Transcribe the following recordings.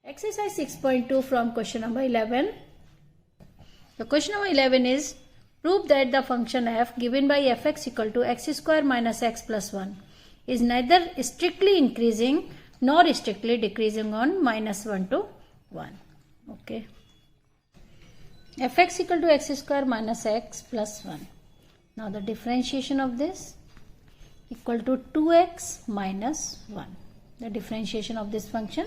Exercise 6.2 from question number 11. The question number 11 is, prove that the function f given by fx equal to x square minus x plus 1 is neither strictly increasing nor strictly decreasing on minus 1 to 1. Okay. Fx equal to x square minus x plus 1. Now the differentiation of this equal to 2x minus 1. The differentiation of this function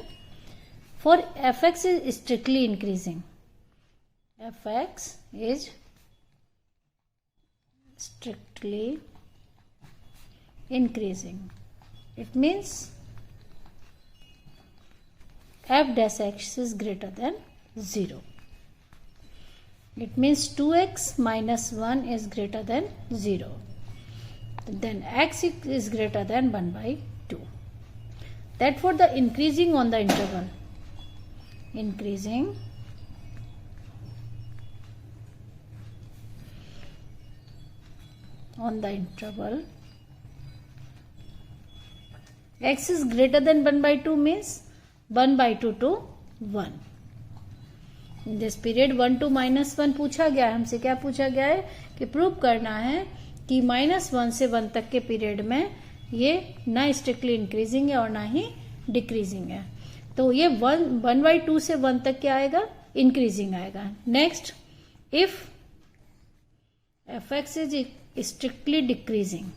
for fx is strictly increasing. Fx is strictly increasing. It means f dash x is greater than 0. It means 2x minus 1 is greater than 0. Then x is greater than 1 by 2. Therefore, the increasing on the interval, increasing on the interval, x is greater than 1 by 2 means 1 by 2 to 1. In this period 1 to minus 1 पूछा गया है, हमसे क्या पूछा गया है कि prove करना है कि -1 से 1 तक के पीरियड में ये ना स्ट्रिक्टली इंक्रीजिंग है और ना ही डिक्रीजिंग है. तो ये 1/2 से 1 तक क्या आएगा, इंक्रीजिंग आएगा. Next, if fx is strictly decreasing,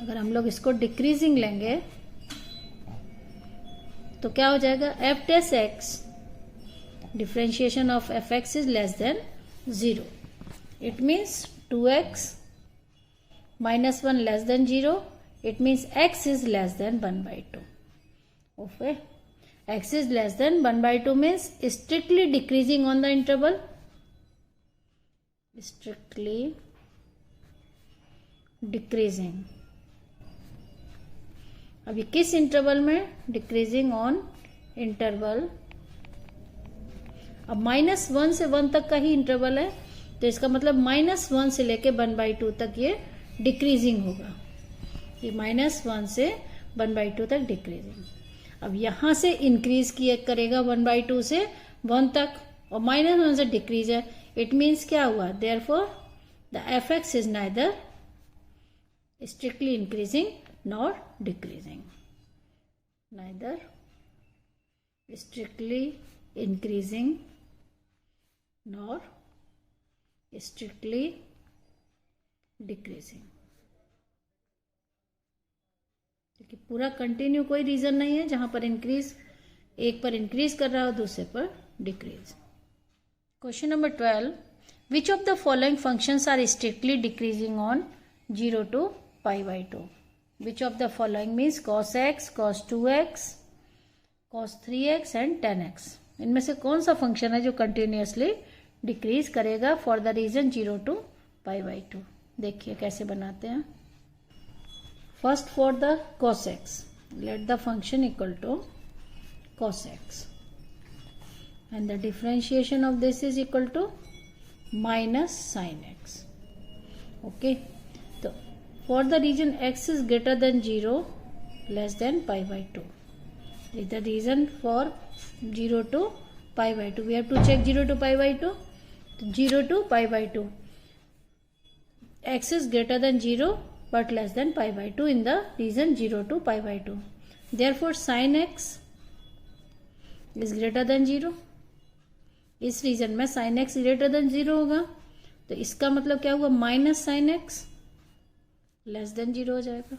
अगर हम लोग इसको डिक्रीजिंग लेंगे तो क्या हो जाएगा, f dash x differentiation of fx is less than 0. It means 2x minus 1 less than 0. It means x is less than 1 by 2. Okay. X is less than 1 by 2 means strictly decreasing on the interval. Strictly decreasing. अभी किस interval में, decreasing on interval. अब -1 से 1 तक का ही interval है, तो इसका मतलब -1 से लेके 1 by 2 तक ये डिक्रीजिंग होगा. ये -1 से 1 by 2 तक डिक्रीजिंग. अब यहां से इंक्रीज किया करेगा 1 by 2 से 1 तक, और -1 से डिक्रीज है. इट मीन्स क्या हुआ, therefore the fx is neither strictly increasing nor decreasing. Neither strictly increasing nor strictly decreasing. क्योंकि पूरा कंटिन्यू कोई रीजन नहीं है जहां पर इंक्रीज, एक पर इंक्रीज कर रहा हो दूसरे पर decrease. Question number 12. Which of the following functions are strictly decreasing on 0 to pi by 2. Which of the following means cos x, cos 2x, cos 3x and tan x. इनमें से कौन सा फंक्शन है जो कंटिन्यूसली डिक्रीज करेगा for the region 0 to pi by 2. देखिए कैसे बनाते हैं. First for the cos x, let the function equal to cos x and the differentiation of this is equal to minus sin x. Okay. For the region x is greater than 0 less than pi by 2. This is the reason for 0 to pi by 2. We have to check 0 to pi by 2. 0 to pi by 2. X is greater than 0 but less than pi by 2 in the region 0 to pi by 2. Therefore sin x is greater than 0. इस region में sin x greater than 0 होगा, तो इसका मतलब क्या हुआ, minus sin x less than 0 हो जाएगा.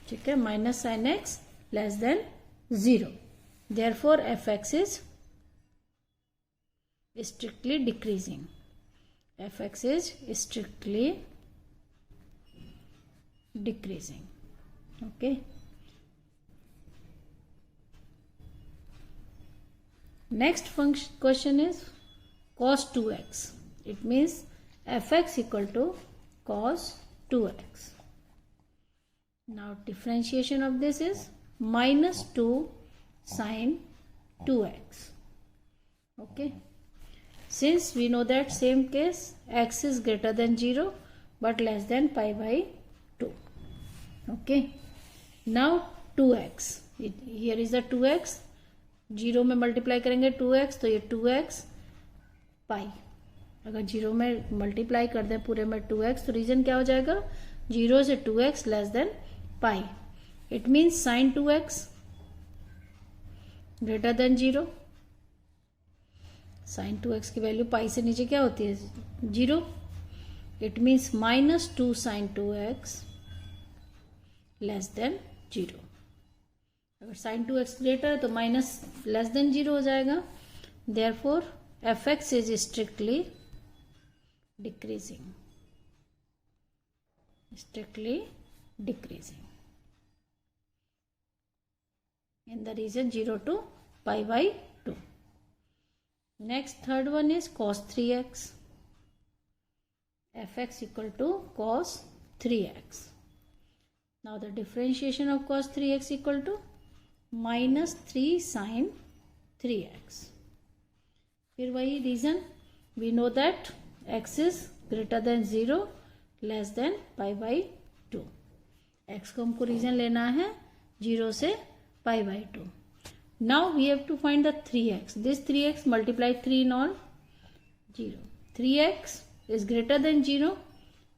ठीक है, minus sine x less than 0. Therefore fx is strictly decreasing. fx is strictly decreasing. Okay. Next question is cos 2x. It means fx equal to cos 2x. Now differentiation of this is minus 2 sin 2x. Okay. Since we know that same case x is greater than 0 but less than pi by 2. Okay. Now 2x. Here is the 2x, 0 में multiply करेंगे 2x तो ये 2x पाई। अगर 0 में multiply कर दें पूरे में 2x तो रीजन क्या हो जाएगा, 0 से 2x less than pi. It means sine 2x greater than 0। Sine 2x की वैल्यू पाई से नीचे क्या होती है, 0। It means -2 sine 2x less than 0। अगर साइन 2x ग्रेटर है तो माइनस लेस देन 0 हो जाएगा। Therefore fx is strictly decreasing, strictly decreasing in the region 0 to pi by 2. Next, third one is cos 3x. fx equal to cos 3x. Now the differentiation of cos 3x equal to -3 sin 3x. फिर वही region, we know that x is greater than 0 less than pi by 2। X को हमको region लेना है 0 से pi by 2। Now we have to find the 3x। This 3x multiply 3 in all 0। 3x is greater than 0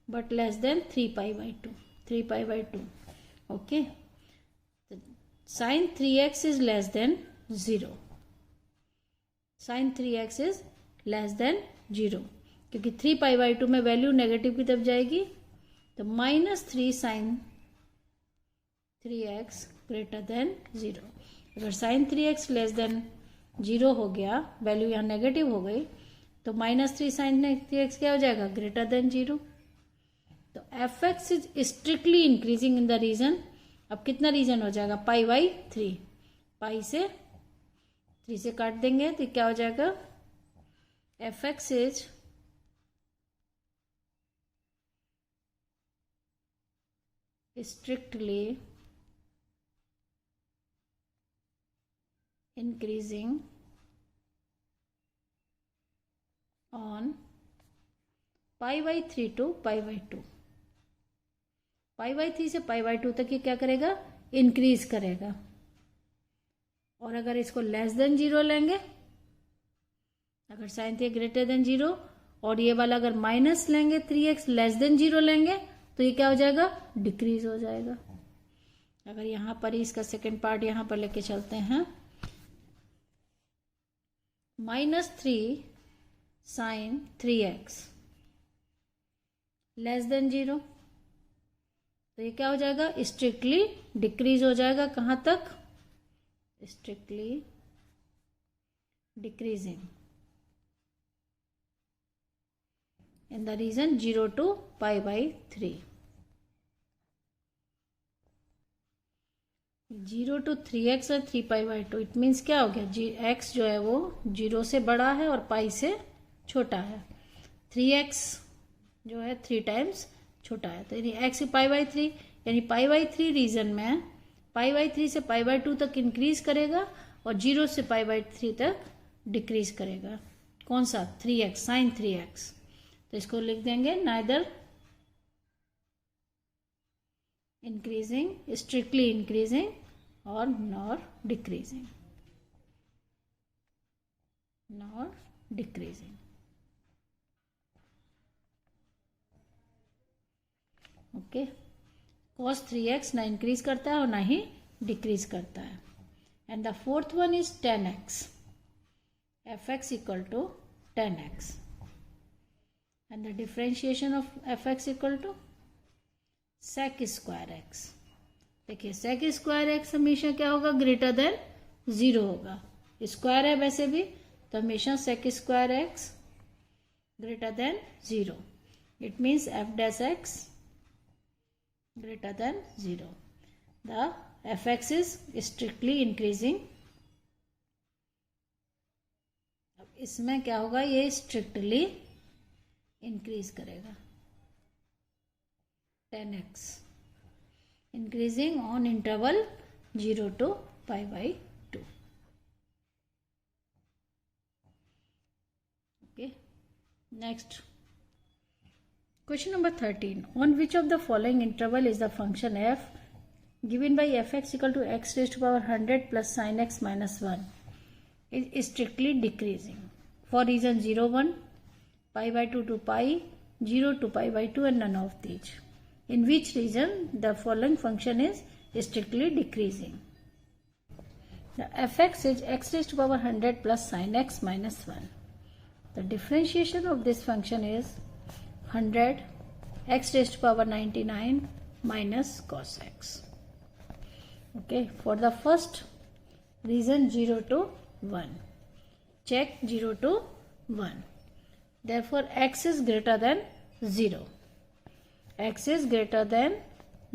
but less than 3 pi by 2, 3 pi by 2। Okay, sine 3x is less than 0। Sine 3x is less than 0 क्योंकि 3 pi by 2 में value negative की तरफ जाएगी तो -3 sign 3x greater than 0। अगर sign 3x less than 0 हो गया, value यहाँ नेगेटिव हो गई तो -3 साइन 3x क्या हो जाएगा, ग्रेटर देन 0। तो fx is strictly increasing in the region. अब कितना रीजन हो जाएगा, पाई बाई 3। पाई से 3 से काट देंगे तो क्या हो जाएगा, fx is strictly increasing on pi by 3 to pi by 2। Pi by 3 से पाई बाई 2 तक ये क्या करेगा, इंक्रीज करेगा। और अगर इसको लेस देन 0 लेंगे, अगर साइन 3 ग्रेटर देन 0 और ये वाला अगर माइनस लेंगे 3x लेस देन 0 लेंगे तो ये क्या हो जाएगा, डिक्रीज हो जाएगा। अगर यहां पर इसका सेकेंड पार्ट यहां पर लेके चलते हैं, -3 साइन 3x लेस देन 0 तो ये क्या हो जाएगा, स्ट्रिक्टली डिक्रीज हो जाएगा। कहां तक, strictly decreasing in the region 0 to pi by 3। 0 to 3x और 3 पाई बाई 2। इट मीन्स क्या हो गया, x जो है वो 0 से बड़ा है और पाई से छोटा है। 3x जो है 3 टाइम्स छोटा है, तो यानी x पाई बाई 3, यानी पाई बाई 3 रीजन में पाई बाई 3 से पाई बाई 2 तक इंक्रीज करेगा और 0 से पाई बाई 3 तक डिक्रीज करेगा। कौन सा, 3x, साइन 3x। तो इसको लिख देंगे नाइदर इंक्रीजिंग, स्ट्रिक्टली इंक्रीजिंग और nor decreasing, nor decreasing. Okay, cos 3x ना इंक्रीज करता है और ना ही डिक्रीज करता है। And the fourth one is 10x। fx equal टू 10x and the differentiation of fx equal to sec square x। देखिए sec square x हमेशा क्या होगा, ग्रेटर देन 0 होगा। स्क्वायर है वैसे भी, तो हमेशा sec square x greater than 0। It means f dash x greater than 0। The fx is strictly increasing। अब इसमें क्या होगा, ये स्ट्रिक्टली इंक्रीज करेगा। 10x increasing on interval 0 to pi by 2। Okay, next question number 13। On which of the following interval is the function f given by fx equal to x raised to power 100 plus sin x minus 1 is strictly decreasing for reason 0, 1, pi by 2 to pi, 0 to pi by 2 and none of these. In which region the following function is strictly decreasing? The fx is x raised to power 100 plus sin x minus 1. The differentiation of this function is 100 x raised to power 99 minus cos x. Okay, for the first reason 0 to 1, check 0 to 1. Therefore x is greater than 0. X is greater than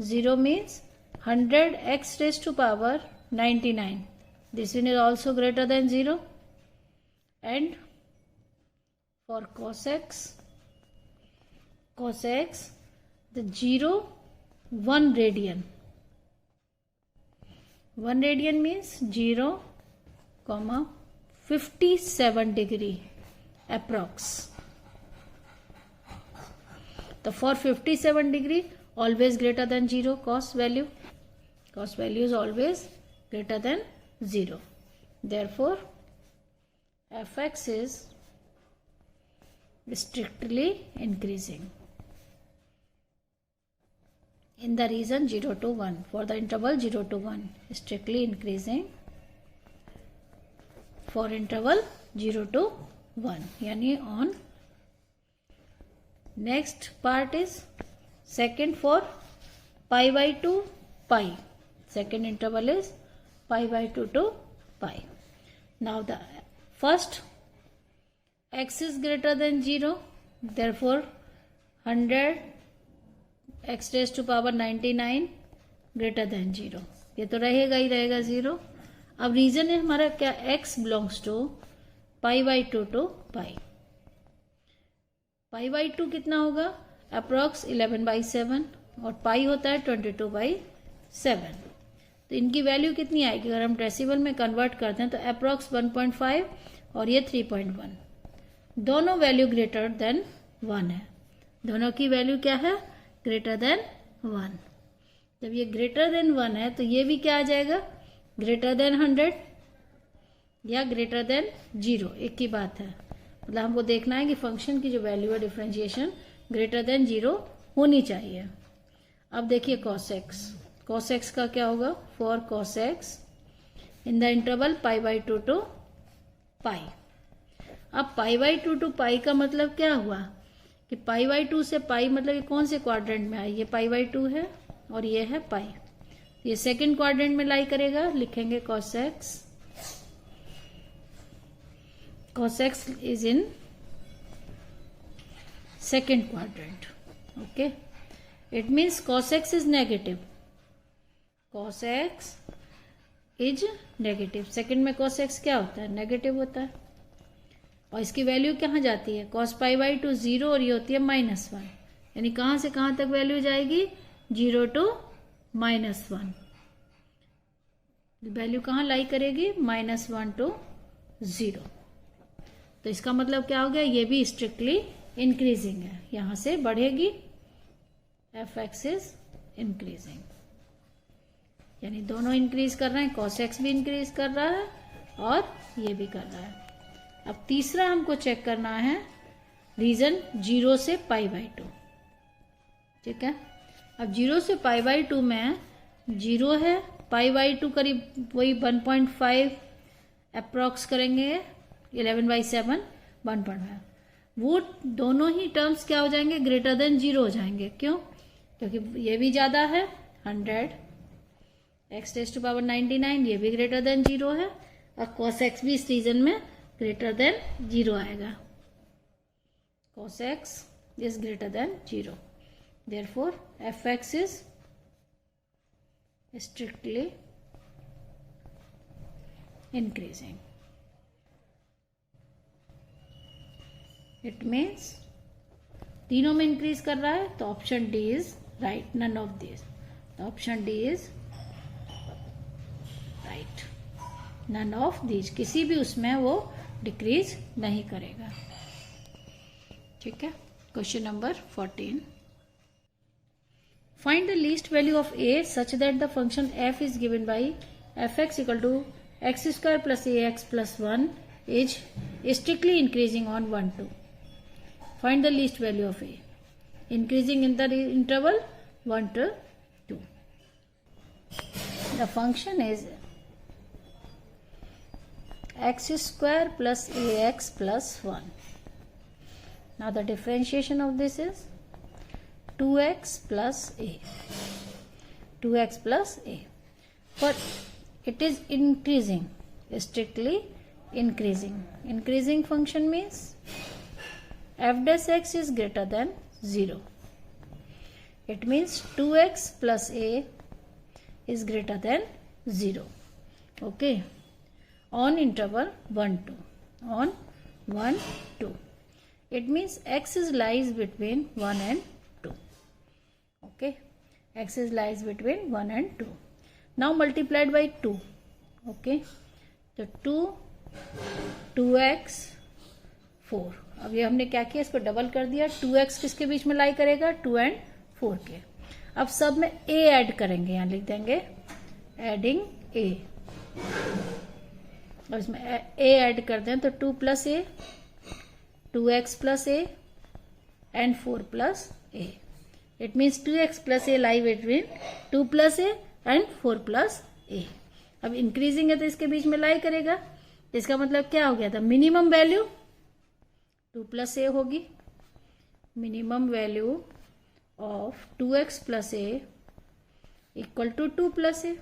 0 means 100 x raised to power 99. This one is also greater than 0. And for cos x, the 0, 1 radian. 1 radian means 0, 57 degree approx. So for 57 degree always greater than 0 cos value. Cos value is always greater than 0. Therefore fx is strictly increasing in the region 0 to 1. For the interval 0 to 1, strictly increasing for interval 0 to 1. Yani on next part is second for pi by 2 pi. Second interval is pi by 2 to pi. Now the first x is greater than 0. Therefore 100 x raised to power 99 greater than 0. ये तो रहेगा ही रहेगा 0. अब reason है हमारा क्या, x belongs to pi by 2 to pi. Pi by 2 कितना होगा, अप्रॉक्स 11/7 और पाई होता है 22/7. तो इनकी वैल्यू कितनी आएगी, अगर हम डेसिमल में कन्वर्ट करते हैं तो अप्रॉक्स 1.5 और ये 3.1. दोनों वैल्यू ग्रेटर देन 1 है. दोनों की वैल्यू क्या है, ग्रेटर देन 1. जब ये ग्रेटर देन 1 है तो ये भी क्या आ जाएगा, ग्रेटर देन 100 या ग्रेटर देन 0. एक ही बात है. मतलब हमको देखना है कि फंक्शन की जो वैल्यू है डिफरेंशिएशन ग्रेटर देन 0 होनी चाहिए. अब देखिए cos x. cos x का क्या होगा, for cos x in the interval pi by 2 to pi. अब पाई बाई 2 टू पाई का मतलब क्या हुआ कि पाई बाई 2 से पाई मतलब ये कौन से क्वाड्रेंट में है, ये पाई बाई 2 है और ये है पाई. ये सेकंड क्वाड्रेंट में लाई करेगा, लिखेंगे cos x. cos x is in second quadrant. Okay, it means cos x is negative. cos x is negative. Second में cos x क्या होता है, नेगेटिव होता है. और इसकी वैल्यू कहाँ जाती है, cos पाई बाई 2 0 और ये होती है -1. यानी कहाँ से कहाँ तक वैल्यू जाएगी, 0 टू -1. वैल्यू कहाँ लाई करेगी, -1 टू 0. तो इसका मतलब क्या हो गया, ये भी स्ट्रिक्टली इंक्रीजिंग है, यहां से बढ़ेगी. एफ एक्स इज इंक्रीजिंग, यानी दोनों इंक्रीज कर रहे हैं. cos x भी इंक्रीज कर रहा है और ये भी कर रहा है. अब तीसरा हमको चेक करना है रीजन 0 से पाई बाई 2. ठीक है, अब 0 से पाई बाई 2 में 0 है, पाई बाई 2 करीब वही 1.5 अप्रॉक्स करेंगे, 11/7 1.5. वो दोनों ही टर्म्स क्या हो जाएंगे, ग्रेटर देन 0 हो जाएंगे. क्यों, क्योंकि ये भी ज्यादा है 100 x रेज़ टू पावर 99, ये भी ग्रेटर देन 0 है और cos x भी इस रीजन में ग्रेटर देन 0 आएगा. cos x is greater than 0. Therefore F x is strictly increasing. It means तीनों में इंक्रीज कर रहा है, तो option D is right. None of this, option D is right. None of this, किसी भी उसमें वो डिक्रीज नहीं करेगा. ठीक है. Question number 14. Find the least value of a such that the function f is given by fx equal to x square plus ax plus 1 is strictly increasing on 1 2. Find the least value of a increasing in the interval 1 to 2. The function is x square plus ax plus 1. Now the differentiation of this is 2x plus a. 2x plus a. But it is increasing, strictly increasing. Increasing function means f dash x is greater than 0. It means 2x plus a is greater than 0. Okay. On interval 1 2. On 1 2. It means x is lies between 1 and 2. Okay. X is lies between 1 and 2. Now multiplied by 2. Okay. तो 2x 4. अब ये हमने क्या किया, इसको double कर दिया. 2x किसके बीच में लाई करेगा, 2 and 4 के. अब सब में a ऐड करेंगे, यहां लिख देंगे एडिंग a. और इसमें a ऐड कर दें तो 2 plus a, 2x plus a and 4 plus a. It means 2x plus a lie between 2 plus a and 4 plus a. अब इंक्रीजिंग है तो इसके बीच में लाई करेगा. इसका मतलब क्या हो गया था, मिनिमम वैल्यू 2 प्लस ए होगी. Minimum value of 2x plus a equal to 2 plus a.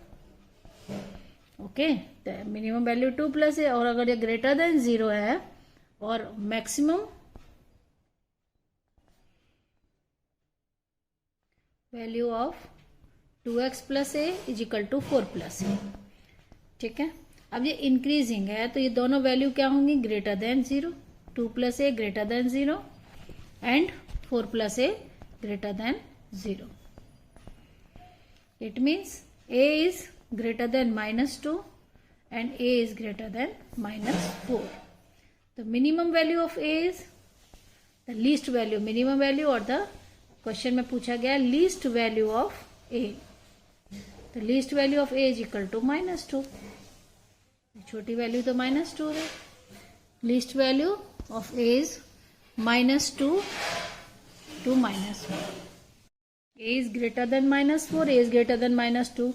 Okay, तो मिनिमम वैल्यू 2 प्लस ए. और अगर ये ग्रेटर देन 0 है और maximum value of 2x plus a is equal to 4 plus a. ठीक है. अब ये इंक्रीजिंग है तो ये दोनों वैल्यू क्या होंगी, greater than 0. 2 plus A greater than 0 and 4 plus A greater than 0. It means a is greater then -2 and a is greater then -4. The minimum value of a is the least value, minimum value, और the question में पूछा गया least value of a. तो least value of a is equal to -2. छोटी value तो -2 है. Least value of a is -2 to -1. a is greater than -4, a is greater than -2.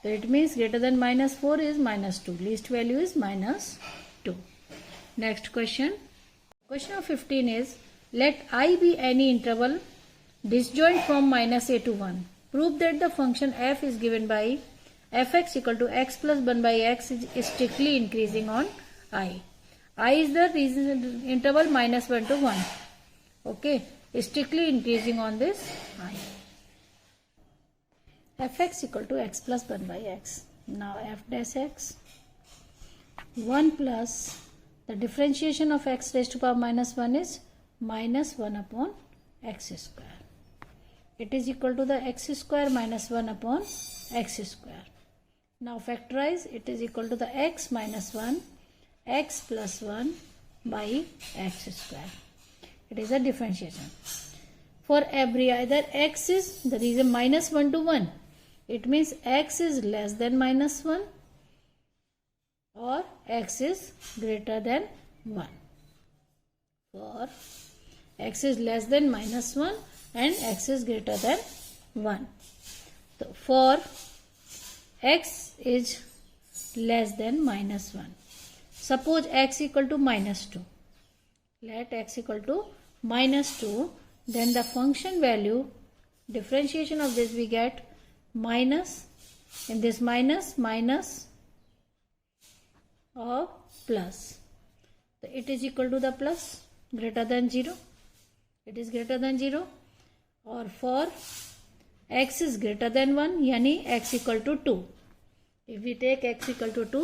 So it means greater than -4 is -2. Least value is -2. Next question. Question of 15 is, let I be any interval disjoint from -a to 1. Prove that the function f is given by fx equal to x plus 1 by x is strictly increasing on I. I is the interval -1 to 1. Okay, strictly increasing on this I. Fx equal to x plus 1 by x. Now f dash x 1 plus the differentiation of x raised to power -1 is -1 upon x square. It is equal to the x square minus 1 upon x square. Now factorize, it is equal to the x minus 1 x plus 1 by x square. It is a differentiation. For every either x is, the reason -1 to 1, it means x is less than -1 or x is greater than 1. For x is less than -1 and x is greater than 1. So for x is less than -1. Suppose x equal to -2. Let x equal to -2. Then the function value, differentiation of this we get minus, in this minus or plus. So it is equal to the plus, greater than 0. It is greater than 0. और for x is greater than 1 यानी x equal to 2. If we take x equal to 2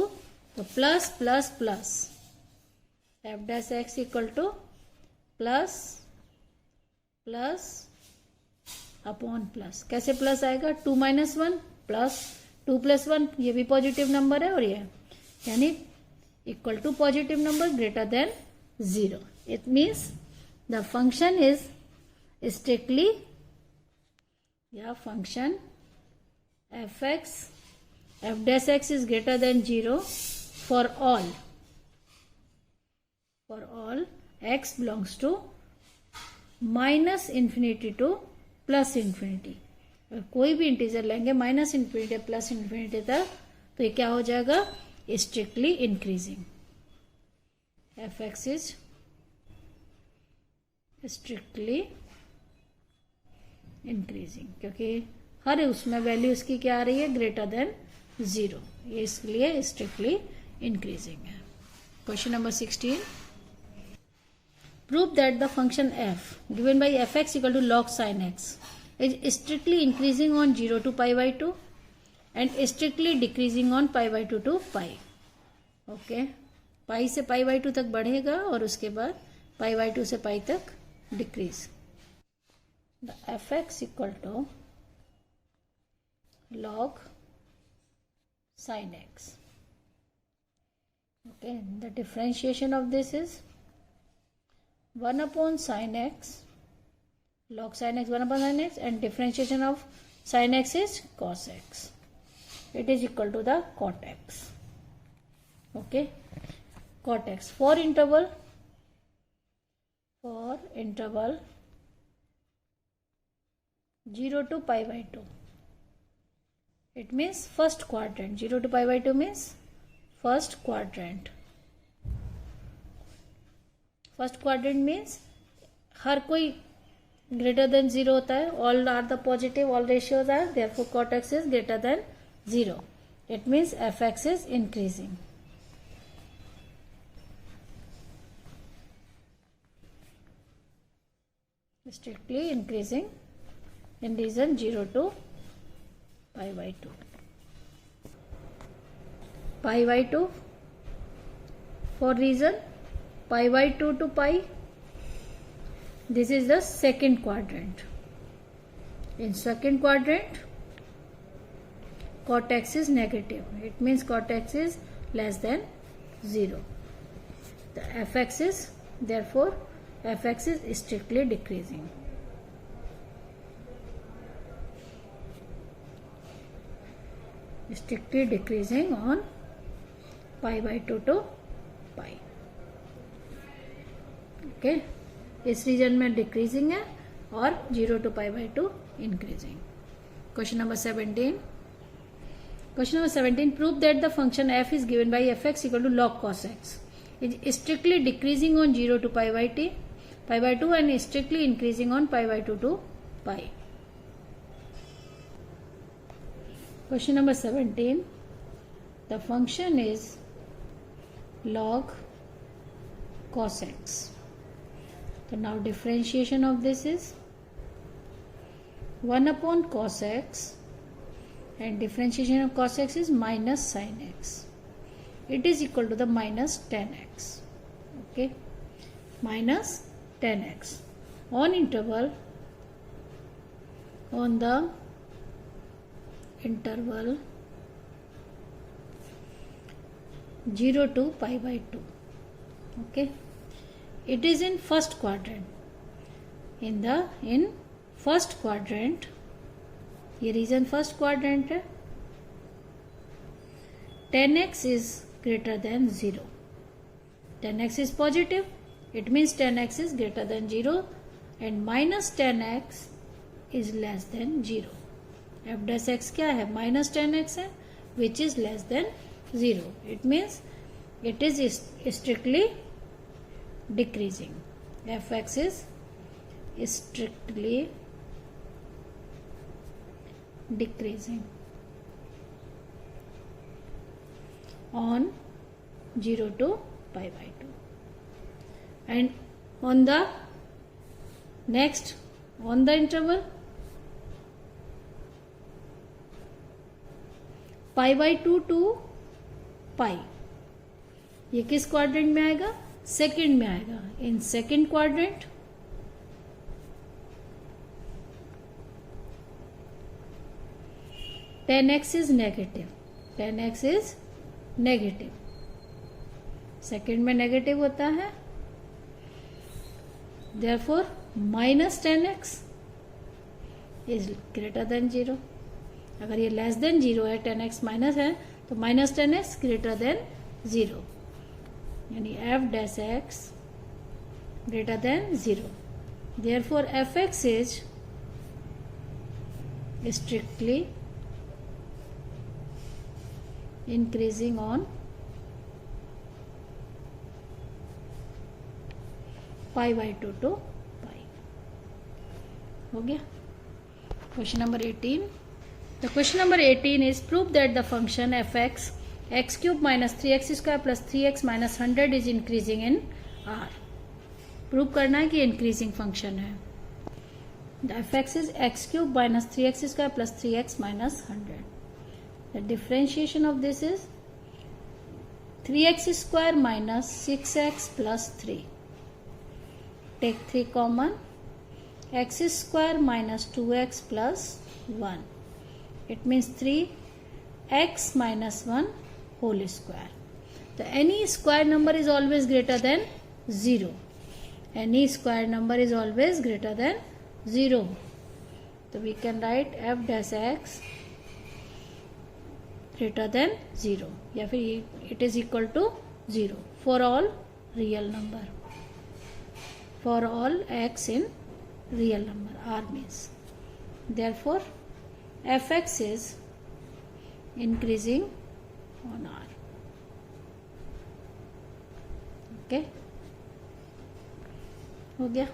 तो plus plus plus f dash x equal to plus plus upon plus. कैसे plus आएगा, 2 minus 1 plus 2 plus 1, ये भी positive number है और ये यानी equal to positive number greater than 0. It means the function is strictly या function F dash x is greater than 0 for all x belongs to minus infinity to plus infinity. अगर कोई भी integer लेंगे minus infinity plus infinity तक, तो ये क्या हो जाएगा, strictly increasing. F x is strictly increasing, क्योंकि हर उसमें वैल्यू इसकी क्या आ रही है, ग्रेटर देन 0, ये इसलिए स्ट्रिक्टली इंक्रीजिंग है। Question number 16, prove that the function f given by fx equal to log sin x is strictly increasing on 0 to pi by 2 and strictly decreasing on pi by 2 to pi। Okay, पाई से pi by 2 तक बढ़ेगा और उसके बाद पाई by 2 से पाई तक decrease. The fx equal to log sin x। Okay, the differentiation of this is 1 upon sin x, log sin x 1 upon sin x, and differentiation of sin x is cos x. It is equal to the cot x. Okay, cot x for interval 0 to pi by 2. It means first quadrant. 0 to pi by 2 means first quadrant. First quadrant means हर कोई greater than 0 होता है, all are the positive, all ratios are, therefore cot x is greater than 0। It means f x is increasing. Strictly increasing in region 0 to pi by 2। pi by 2 for reason pi by 2 to pi, this is the second quadrant. In second quadrant cot x is negative, it means cot x is less than 0. The fx is, therefore fx is strictly decreasing। Strictly decreasing on pi by 2 to pi। Okay, इस region में decreasing है और 0 to pi by 2 increasing. Question number 17, prove that the function f is given by fx equal to log cos x is strictly decreasing on 0 to pi by 2 and strictly increasing on pi by 2 to pi। Question number 17, the function is log cos x। So now differentiation of this is 1 upon cos x, and differentiation of cos x is minus sin x. It is equal to the minus tan x. Okay, minus tan x on interval, on the interval 0 to pi by 2. Okay, it is in first quadrant। in first quadrant, ये reason first quadrant है, tan x is greater than 0। tan x is positive, it means tan x is greater than 0 and minus tan x is less than 0। f dash x क्या है, minus tan x है, which is less than 0। it means it is strictly decreasing। fx is strictly decreasing on 0 to pi by 2, and on the next, on the interval pi by 2 to pi, ये किस quadrant में आएगा, second में आएगा। In second quadrant tan x is negative, tan x is negative, second में negative होता है, therefore minus tan x is greater than 0। अगर ये लेस देन 0 है, 10x माइनस है, तो माइनस 10x ग्रेटर देन 0, यानी F dash x greater than 0। Therefore F x is strictly increasing on pi by 2 to पाई। हो गया question number 18। The question number 18 is prove that the function fx x cube minus 3x square plus 3x minus 100 is increasing in R। Prove करना है कि increasing function है। The fx is x cube minus 3x square plus 3x minus 100। The differentiation of this is 3x square minus 6x plus 3। Take 3 common, x square minus 2x plus 1। It means 3x minus 1 whole square। So any square number is always greater than 0। Any square number is always greater than 0। So we can write f dash x greater than 0 या फिर it is equal to 0 for all real number, for all x in real number R means। Therefore fx is increasing on R। okay, हो गया।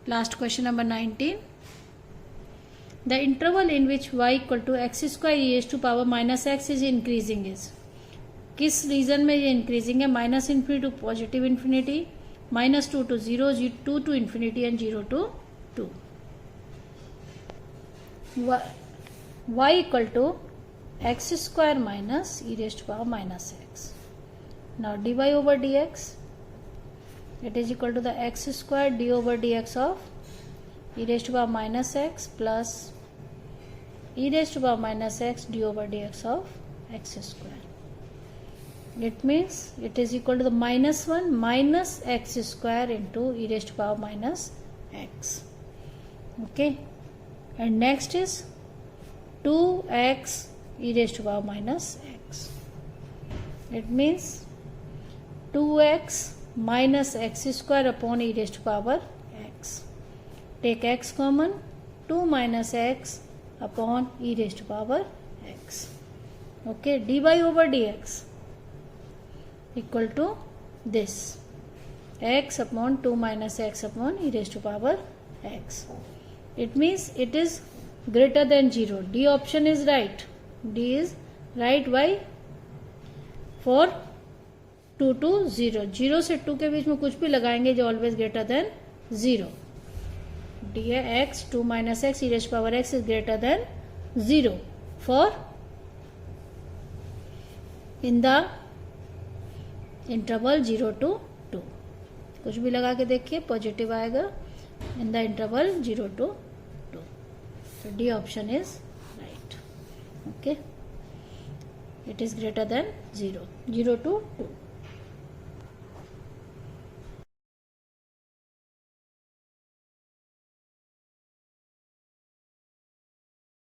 Last question number 19। The interval in which y equal to x square e s to power minus x is increasing is, किस region में ये increasing है? Minus infinity to positive infinity, -2 to 0, 2 to infinity and 0 to 2। y equal to x square minus e raised to power minus x। Now dy over dx, it is equal to the x square d over dx of e raised to power minus x plus e raised to power minus x d over dx of x square। It means it is equal to the -1 minus x square into e raised to power minus x। okay, and next is 2x e raised to power minus x। it means 2x minus x square upon e raised to power x। take x common, 2 minus x upon e raised to power x। okay, dy over dx equal to this, x upon 2 minus x upon e raised to power x। it means it is greater than 0। D option is right। D is right। why? for 2 to 0, 0 से 2 के बीच में कुछ भी लगाएंगे जो always greater than 0। D x 2 minus x e raised to power x is greater than 0 for in the interval 0 to 2। कुछ भी लगा के देखिए पॉजिटिव आएगा इन the interval 0 to 2। so D option is right। okay, it is greater than 0, 0 to 2।